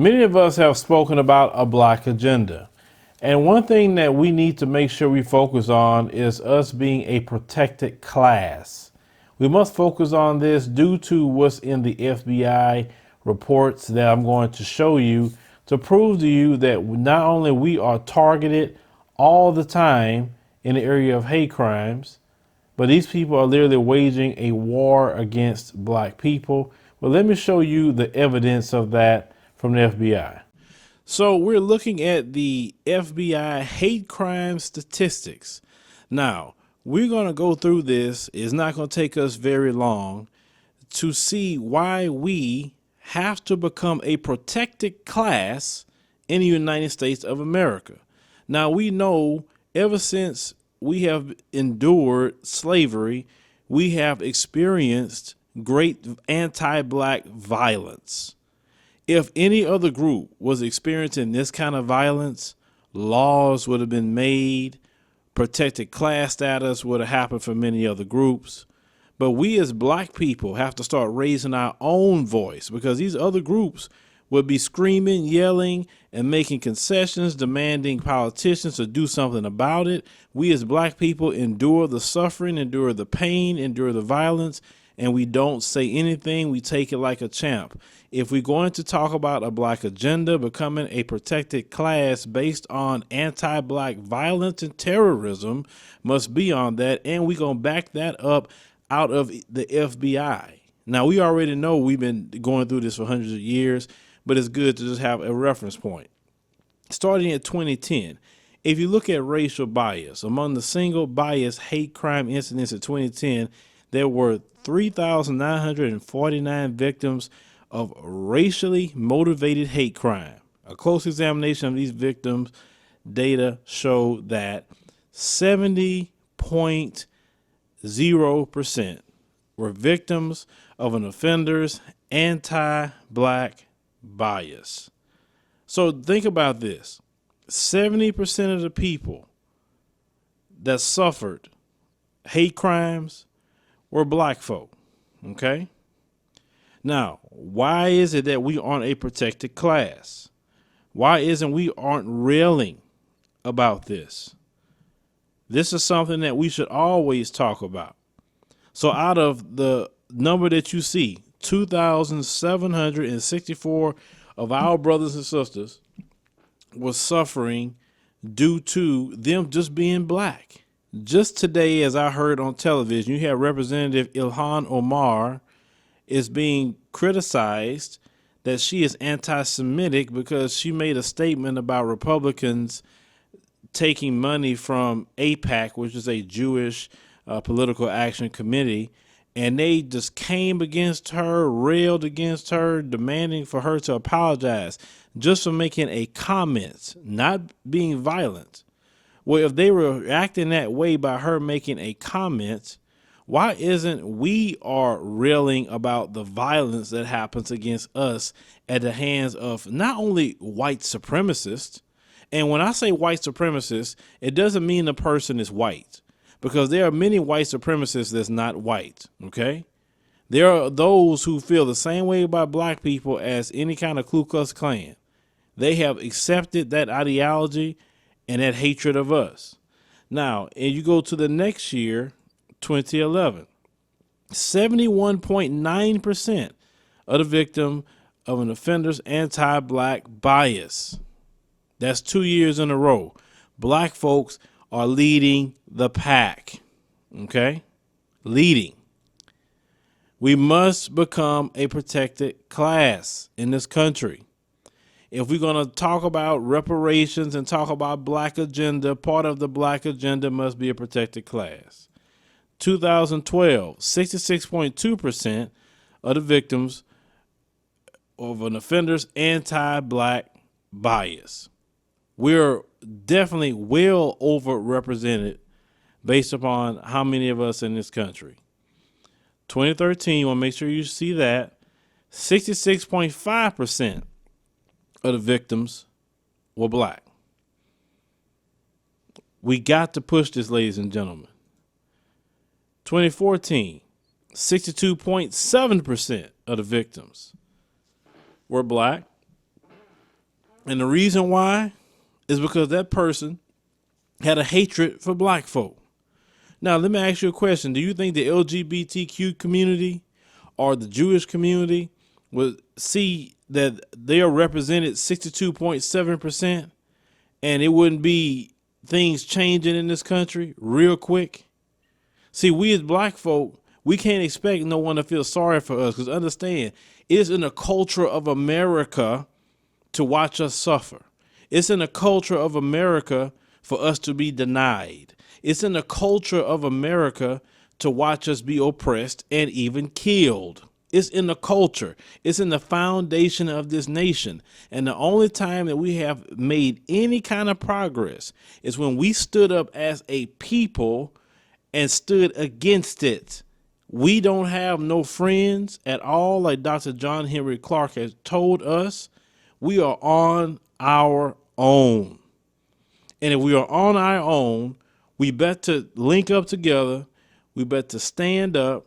Many of us have spoken about a black agenda. And one thing that we need to make sure we focus on is us being a protected class. We must focus on this due to what's in the FBI reports that I'm going to show you to prove to you that not only we are targeted all the time in the area of hate crimes, but these people are literally waging a war against black people. Well, let me show you the evidence of that from the FBI. So we're looking at the FBI hate crime statistics. Now, we're going to go through this. It's not going to take us very long to see why we have to become a protected class in the United States of America. Now, we know ever since we have endured slavery, we have experienced great anti-black violence. If any other group was experiencing this kind of violence, laws would have been made, protected class status would have happened for many other groups. But we as black people have to start raising our own voice because these other groups would be screaming, yelling, and making concessions, demanding politicians to do something about it. We as black people endure the suffering, endure the pain, endure the violence, and we don't say anything. We take it like a champ. If we're going to talk about a black agenda, becoming a protected class based on anti-black violence and terrorism must be on that. And we're going to back that up out of the FBI. Now, we already know we've been going through this for hundreds of years, but it's good to just have a reference point. Starting at 2010, if you look at racial bias, among the single bias hate crime incidents in 2010, there were 3,949 victims of racially motivated hate crime. A close examination of these victims' data showed that 70.0% were victims of an offender's anti-black bias. So think about this. 70% of the people that suffered hate crimes were black folk. Okay. Now, why is it that we aren't a protected class? Why isn't we aren't railing about this? This is something that we should always talk about. So out of the number that you see, 2,764 of our brothers and sisters was suffering due to them just being black. Just today, as I heard on television, you have Representative Ilhan Omar is being criticized that she is anti-Semitic because she made a statement about Republicans taking money from AIPAC, which is a Jewish political action committee, and they just came against her, railed against her, demanding for her to apologize just for making a comment, not being violent. Well, if they were acting that way by her making a comment, why isn't we are railing about the violence that happens against us at the hands of not only white supremacists? And when I say white supremacists, it doesn't mean the person is white, because there are many white supremacists that's not white. Okay. There are those who feel the same way about black people as any kind of Ku Klux Klan. They have accepted that ideology and that hatred of us. Now, and you go to the next year, 2011, 71.9% of the victim of an offender's anti-black bias. That's 2 years in a row. Black folks are leading the pack. Okay? Leading. We must become a protected class in this country. If we're going to talk about reparations and talk about black agenda, part of the black agenda must be a protected class. 2012, 66.2% of the victims of an offender's anti-black bias. We're definitely well overrepresented based upon how many of us in this country. 2013, you want to make sure you see that 66.5% of the victims were black. We got to push this, ladies and gentlemen. 2014, 62.7% of the victims were black. And the reason why is because that person had a hatred for black folk. Now, let me ask you a question. Do you think the LGBTQ community or the Jewish community would see that they are represented 62.7% and it wouldn't be things changing in this country real quick? See, we as black folk, we can't expect no one to feel sorry for us, because understand, it's in the culture of America to watch us suffer. It's in the culture of America for us to be denied. It's in the culture of America to watch us be oppressed and even killed. It's in the culture. It's in the foundation of this nation. And the only time that we have made any kind of progress is when we stood up as a people and stood against it. We don't have no friends at all, like Dr. John Henry Clark has told us. We are on our own. And if we are on our own, we better link up together. We better stand up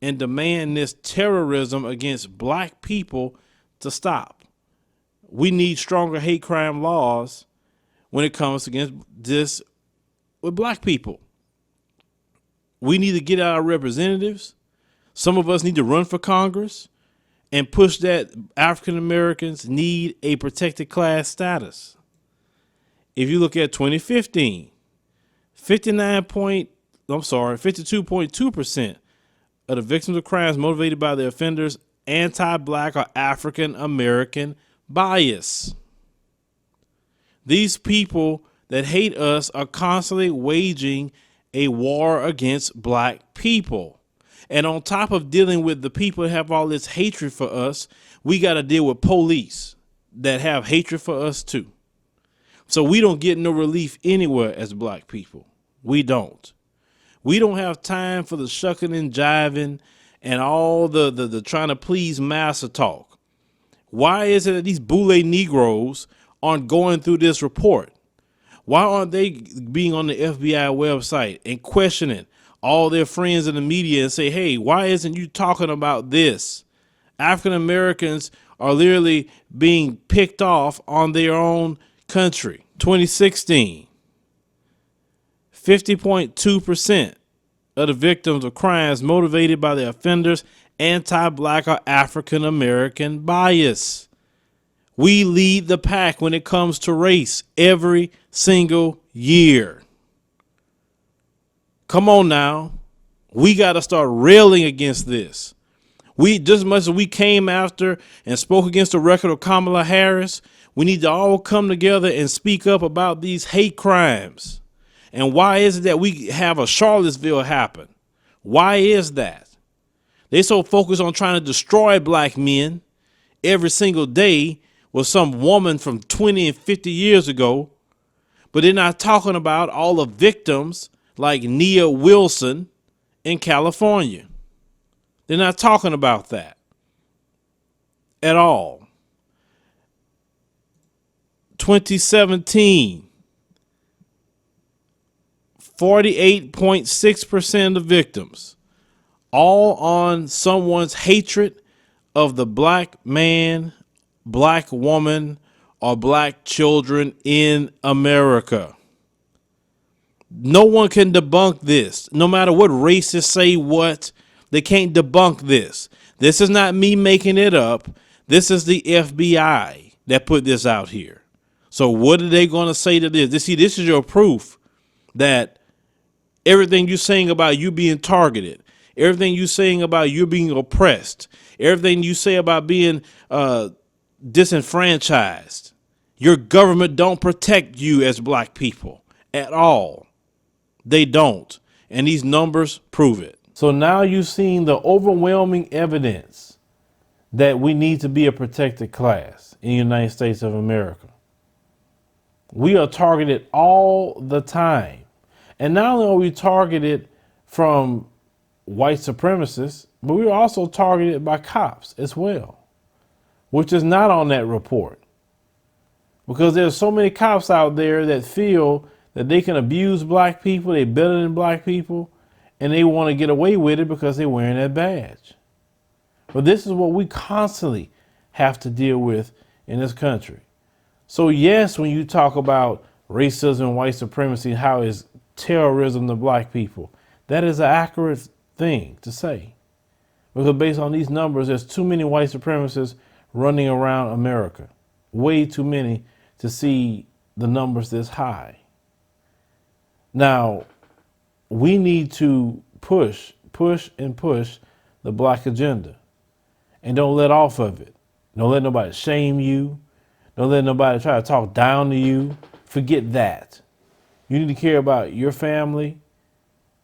and demand this terrorism against black people to stop. We need stronger hate crime laws when it comes against this with black people. We need to get our representatives. Some of us need to run for Congress and push that African Americans need a protected class status. If you look at 2015, 52.2% of the victims of crimes motivated by the offenders' anti-black or African American bias. These people that hate us are constantly waging a war against black people. And on top of dealing with the people that have all this hatred for us, we got to deal with police that have hatred for us too. So we don't get no relief anywhere as black people. We don't. We don't have time for the shucking and jiving and all the trying to please massa talk. Why is it that these Boule Negroes aren't going through this report? Why aren't they being on the FBI website and questioning all their friends in the media and say, hey, why isn't you talking about this? African Americans are literally being picked off on their own country. 2016, 50.2% of the victims of crimes motivated by the offenders' anti-black or African American bias. We lead the pack when it comes to race every single year. Come on now. We got to start railing against this. We, just as much as we came after and spoke against the record of Kamala Harris, we need to all come together and speak up about these hate crimes. And why is it that we have a Charlottesville happen? Why is that? They so focused on trying to destroy black men every single day with some woman from 20 and 50 years ago, but they're not talking about all the victims like Nia Wilson in California. They're not talking about that at all. 2017, 48.6% of victims, all on someone's hatred of the black man, black woman, or black children in America. No one can debunk this. No matter what racists say what, they can't debunk this. This is not me making it up. This is the FBI that put this out here. So what are they going to say to this? See, this is your proof that everything you're saying about you being targeted, everything you're saying about you being oppressed, everything you say about being disenfranchised, your government don't protect you as black people at all. They don't. And these numbers prove it. So now you've seen the overwhelming evidence that we need to be a protected class in the United States of America. We are targeted all the time. And not only are we targeted from white supremacists, but we are also targeted by cops as well, which is not on that report. Because there's so many cops out there that feel that they can abuse black people, they're better than black people, and they want to get away with it because they're wearing that badge. But this is what we constantly have to deal with in this country. So yes, when you talk about racism, white supremacy, how is terrorism to black people, that is an accurate thing to say. Because based on these numbers, there's too many white supremacists running around America. Way too many to see the numbers this high. Now, we need to push the black agenda. And don't let off of it. Don't let nobody shame you. Don't let nobody try to talk down to you. Forget that. You need to care about your family.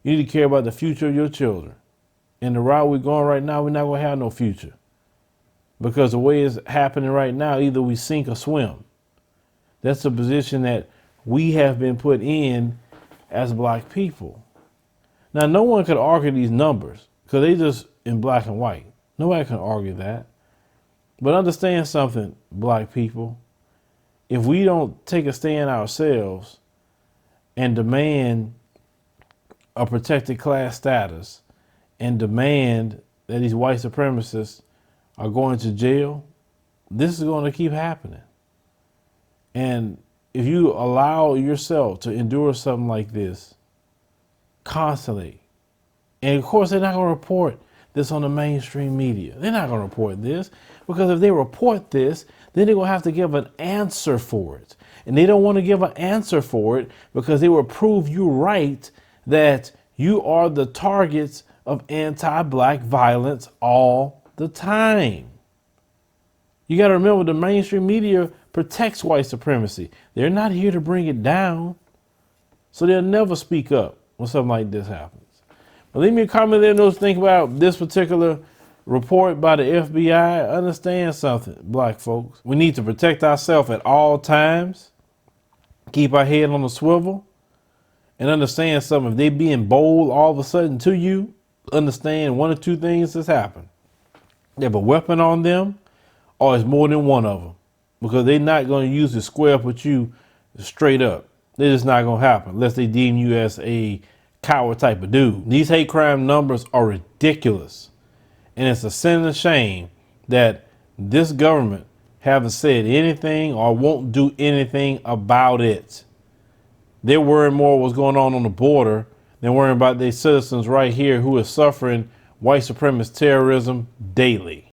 You need to care about the future of your children. And the route we're going right now, we're not going to have no future. Because the way it's happening right now, either we sink or swim. That's the position that we have been put in as black people. Now, no one could argue these numbers because they just in black and white. Nobody can argue that. But understand something, black people. If we don't take a stand ourselves and demand a protected class status and demand that these white supremacists are going to jail, this is going to keep happening. And if you allow yourself to endure something like this constantly, and of course they're not going to report this on the mainstream media. They're not going to report this because if they report this, then they're going to have to give an answer for it. And they don't want to give an answer for it because they will prove you right that you are the targets of anti-black violence all the time. You got to remember the mainstream media protects white supremacy. They're not here to bring it down. So they'll never speak up when something like this happens. But leave me a comment there and those think about this particular report by the FBI. Understand something, black folks. We need to protect ourselves at all times. Keep our head on the swivel. And understand something. If they being bold all of a sudden to you, understand one or two things has happened. They have a weapon on them, or it's more than one of them. Because they're not going to use to square up with you straight up. They're just not going to happen unless they deem you as a coward type of dude. These hate crime numbers are ridiculous. And it's a sin and shame that this government haven't said anything or won't do anything about it. They're worrying more what's going on the border than worrying about their citizens right here who are suffering white supremacist terrorism daily.